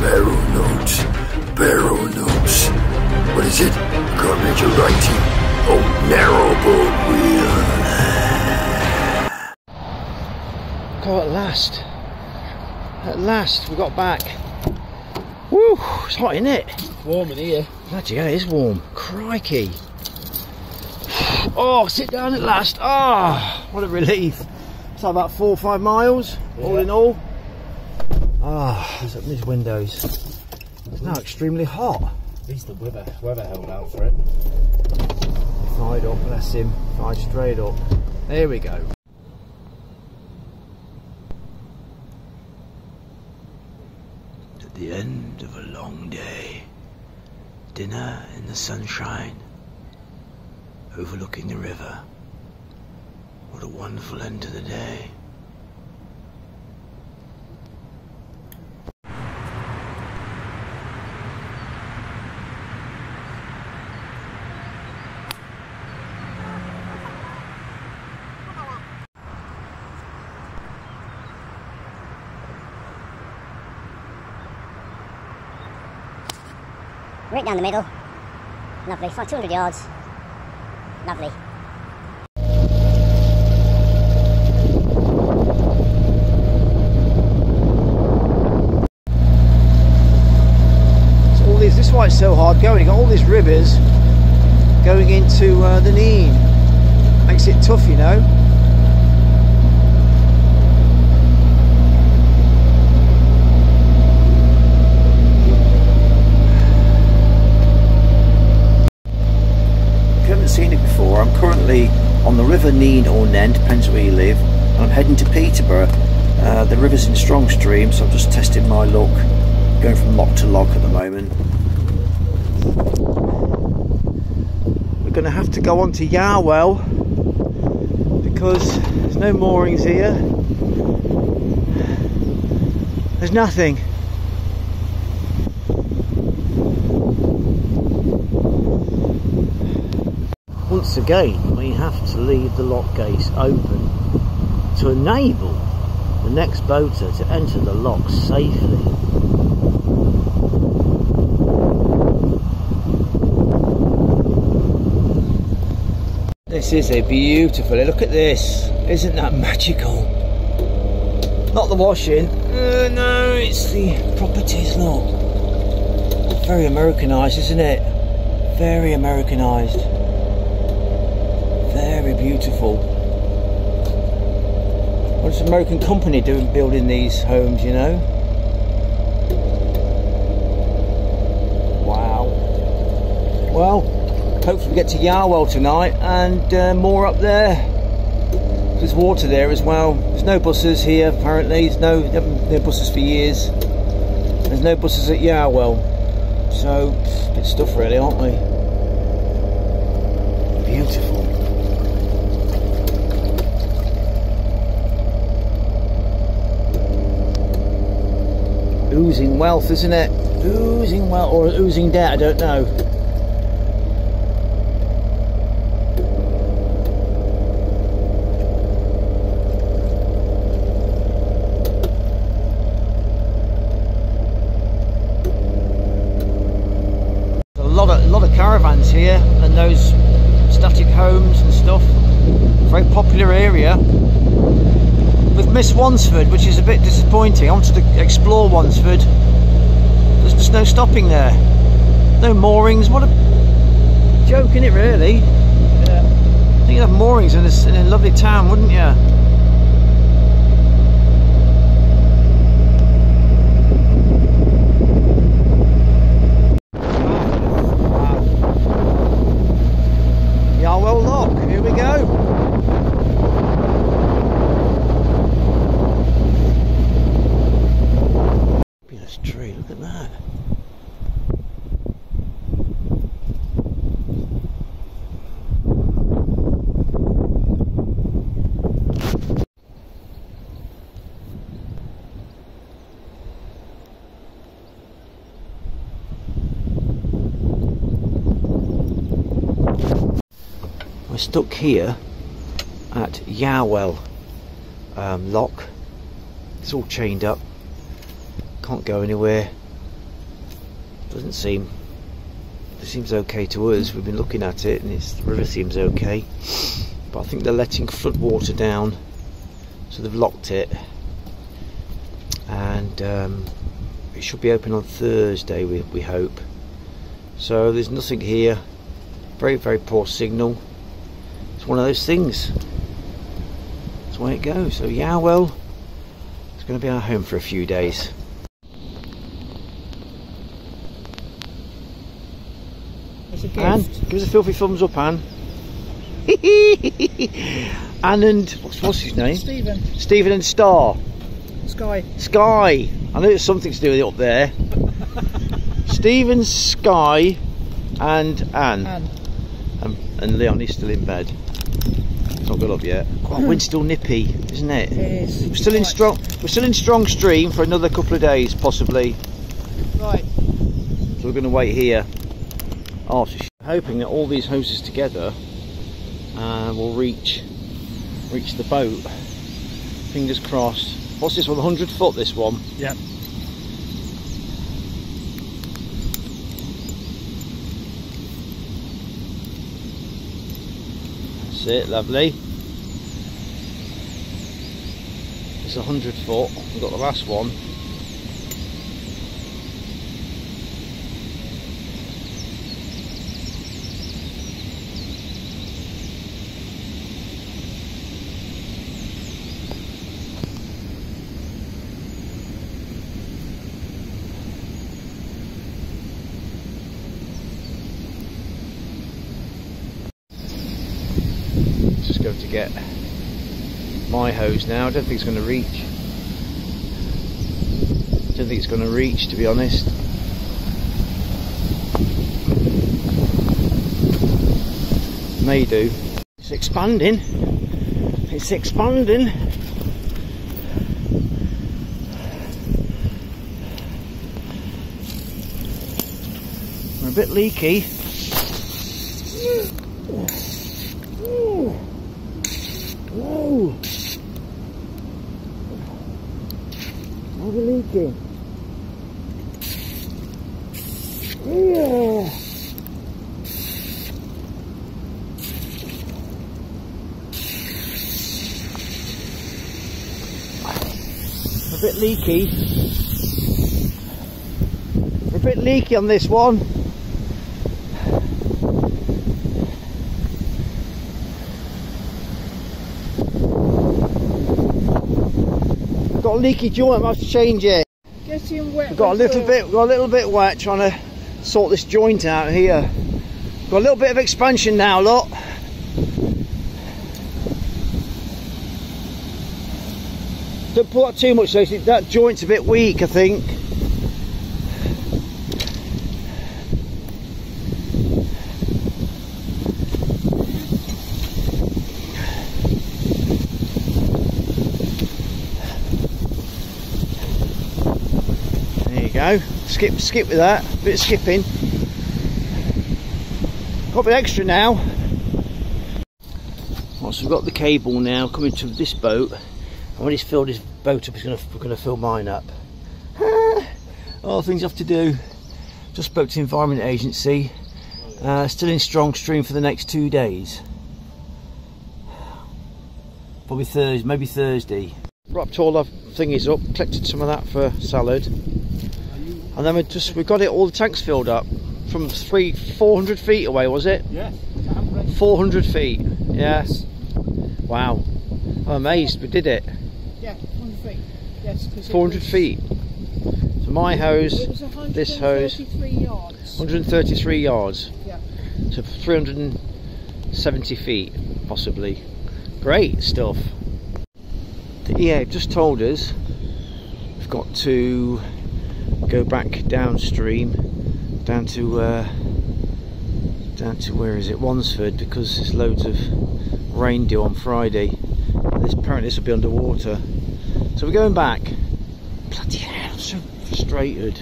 barrel notes. Barrel notes. What is it? I can't read your writing. Oh, narrowboat wheel. Oh, at last. At last, we got back. Woo! It's hot, isn't it? Warm in here. Bloody hell, it is warm. Crikey. Oh, sit down at last. Ah, oh, what a relief. It's like about 4 or 5 miles, all in all. Ah, let's open these windows. It's now extremely hot. At least the weather held out for it. Fired up, bless him. Fired straight up. There we go. At the end of a long day, dinner in the sunshine, overlooking the river. What a wonderful end to the day. Right down the middle. Lovely. 200 yards. Lovely. So all these, this is why it's so hard going. You've got all these rivers going into the Nene. Makes it tough, you know. Seen it before. I'm currently on the River Nene or Nene, depends where you live, and I'm heading to Peterborough. The river's in strong stream, so I'm just testing my luck, going from lock to lock at the moment. We're going to have to go on to Yarwell because there's no moorings here. There's nothing. Once again, we have to leave the lock gates open to enable the next boater to enter the lock safely. This is a beautiful, look at this, isn't that magical? Not the washing, no, it's the properties, look. Very Americanised, isn't it? Very Americanised. Very beautiful. What's an American company doing building these homes, you know? Wow. Well, hopefully we get to Yarwell tonight and more up there. There's water there as well. There's no buses here apparently. There's no buses for years. There's no buses at Yarwell. So, good stuff really, aren't we? Beautiful. Oozing wealth, isn't it? Oozing wealth, or oozing debt, I don't know. A lot of caravans here, and those static homes and stuff. Very popular area. We've missed Wansford, which is a bit disappointing. I wanted to explore Wansford. There's just no stopping there. No moorings. What a joke, isn't it, really? Yeah. I think you'd have moorings in a lovely town, wouldn't you? Yarwell Lock, here we go. Tree, look at that. We're stuck here at Yarwell Lock. It's all chained up. Can't go anywhere. Doesn't seem, it seems okay to us. We've been looking at it and the river seems okay, but I think they're letting flood water down, so they've locked it, and it should be open on Thursday, we hope. So there's nothing here. Very, very poor signal. It's one of those things. That's the way it goes. So yeah, well, it's going to be our home for a few days. Anne, give us a filthy thumbs up, Anne. Anne and what's his name? Stephen. Stephen and Star. Sky. Sky. I know there's something to do with it up there. Stephen, Sky, and Anne. And Leon is still in bed. It's not got up yet. Oh, wind's still nippy, isn't it? It is. We're still in strong stream for another couple of days, possibly. Right. So we're going to wait here. Oh, so hoping that all these hoses together will reach the boat. Fingers crossed. What's this one? 100 foot. This one. Yeah. That's it. Lovely. It's 100 foot. We've got the last one. Just going to get my hose now. I don't think it's going to reach. I don't think it's going to reach, to be honest. May do. It's expanding. It's expanding. We're a bit leaky. Whoa! Are we leaking? Yeah! A bit leaky. We're a bit leaky on this one. Got a leaky joint, I have to change it. Getting wet. We've got a little bit wet trying to sort this joint out here. Got a little bit of expansion now, look. Don't pull that too much though, that joint's a bit weak, I think. Go. Skip with that. Bit of skipping. Got a bit extra now. Right, so we've got the cable now coming to this boat, and when he's filled his boat up, we're going to fill mine up. All things I have to do. Just spoke to the Environment Agency. Still in strong stream for the next 2 days. Probably Thursday, maybe Thursday. Wrapped all our thingies up, collected some of that for salad. And then we got it all the tanks filled up from 400 feet away, was it? Yeah. 400 feet. Yes. Wow. I'm amazed we did it. Yeah, 400 feet. Yes. 400 feet. So my hose, it was this hose, yards. 133 yards. Yeah. So 370 feet, possibly. Great stuff. The EA just told us we've got to go back downstream, down to where is it, Wansford, because there's loads of rain due on Friday, and apparently this will be underwater. So we're going back. Bloody hell, I'm so frustrated.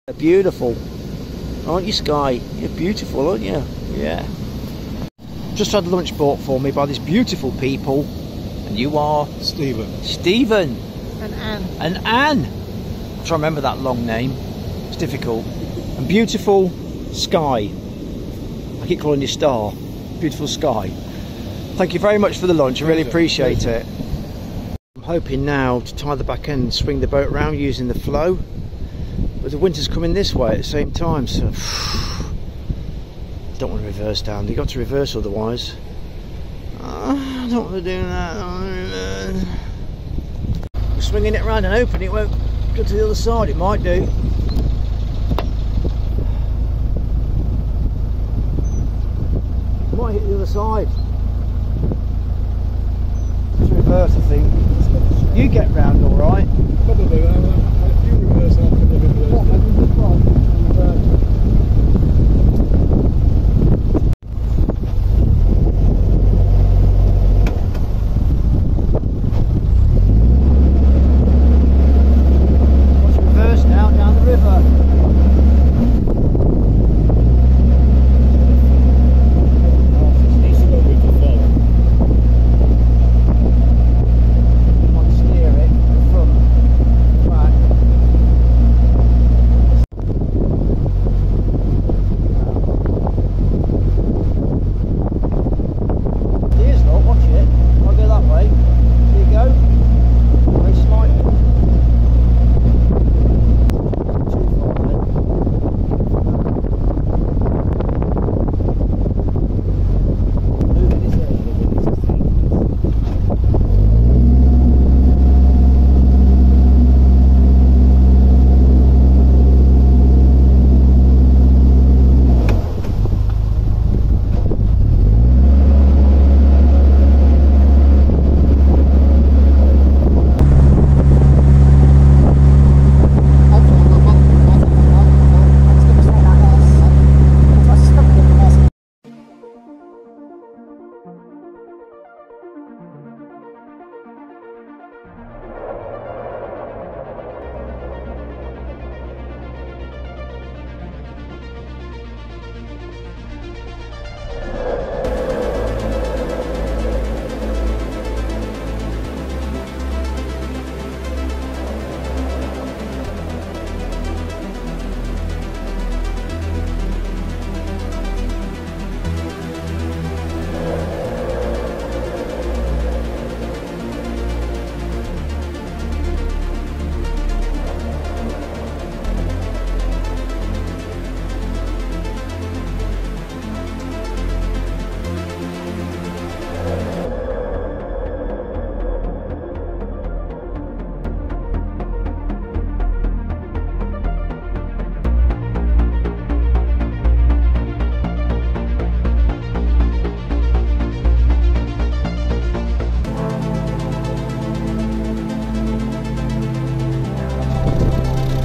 They're beautiful, aren't you, Sky? You're beautiful, aren't you? Yeah. Just had lunch bought for me by these beautiful people, and you are Stephen. And Anne. And Anne. I'm trying to remember that long name. It's difficult. and beautiful sky. I keep calling you star. Beautiful sky. Thank you very much for the lunch. I really appreciate it. I'm hoping now to tie the back end and swing the boat around using the flow, but the winter's coming this way at the same time, so I don't want to reverse down. You've got to reverse otherwise. I don't want to do that. We're swinging it around and open, it won't go to the other side. It might do. It might hit the other side. It's reverse, I think. You get round all right. Probably. If you reverse, I'll probably reverse. What, maybe the front and reverse.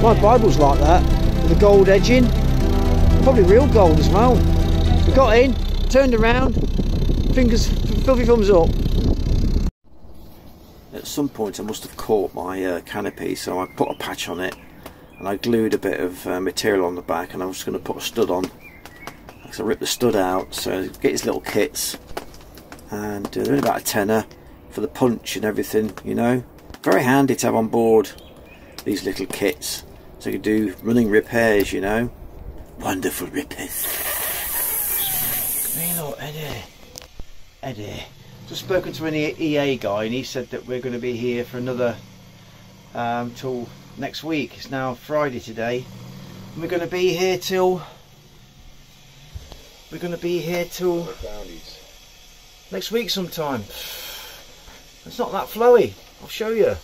My Bible's like that, with the gold edging. Probably real gold as well. We got in, turned around, filthy thumbs up. At some point I must have caught my canopy, so I put a patch on it and I glued a bit of material on the back, and I was just going to put a stud on. So I ripped the stud out, so get his little kits, and they're only about a tenner for the punch and everything, you know. Very handy to have on board, these little kits, so you can do running repairs, you know. Wonderful repairs. Come here, look, Eddie. Just spoken to an EA guy, and he said that we're going to be here for another till next week. It's now Friday today, and we're going to be here till next week sometime. It's not that flowy. I'll show you.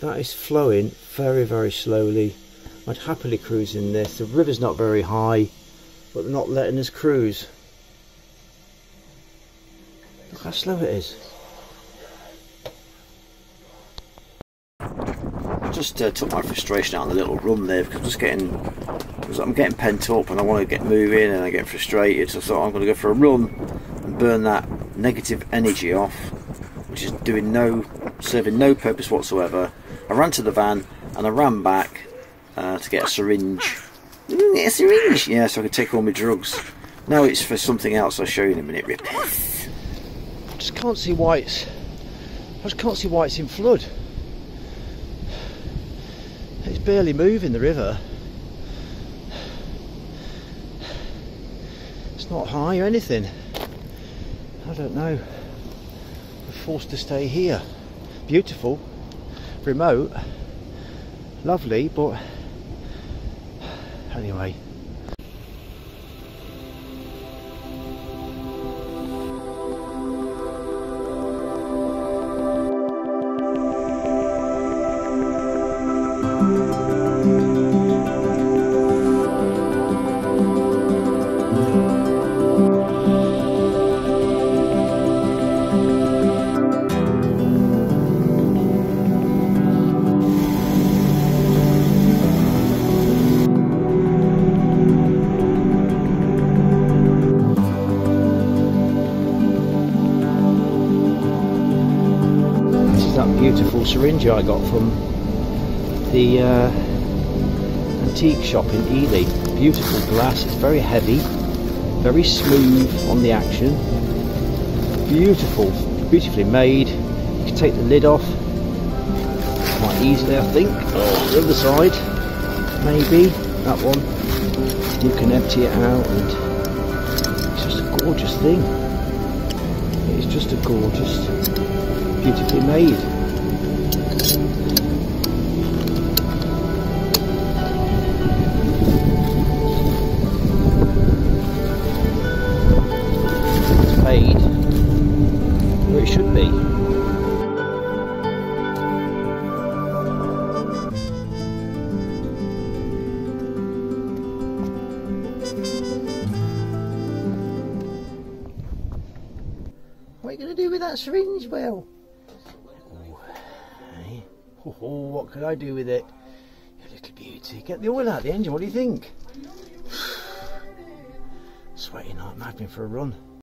That is flowing very, very slowly. I'd happily cruise in this. The river's not very high, but they're not letting us cruise. Look how slow it is. I just took my frustration out on the little run there, because I'm getting pent up and I want to get moving and I'm getting frustrated. So I thought I'm going to go for a run and burn that negative energy off, which is serving no purpose whatsoever. I ran to the van and I ran back to get a syringe. Get a syringe? Yeah, so I could take all my drugs. No, it's for something else. I'll show you in a minute. I just can't see why it's in flood. barely moving, the river. It's not high or anything. I don't know. We're forced to stay here. Beautiful, remote, lovely, but anyway. Beautiful syringe I got from the antique shop in Ely. Beautiful glass, it's very heavy, very smooth on the action, beautiful, beautifully made. You can take the lid off quite easily, I think. Oh, the other side, maybe, that one, you can empty it out, and it's just a gorgeous thing. It's just a gorgeous, beautifully made. Made where it should be. What are you going to do with that syringe, Will? Oh, what could I do with it? You little beauty. Get the oil out of the engine, what do you think? Sweating like mad, been for a run.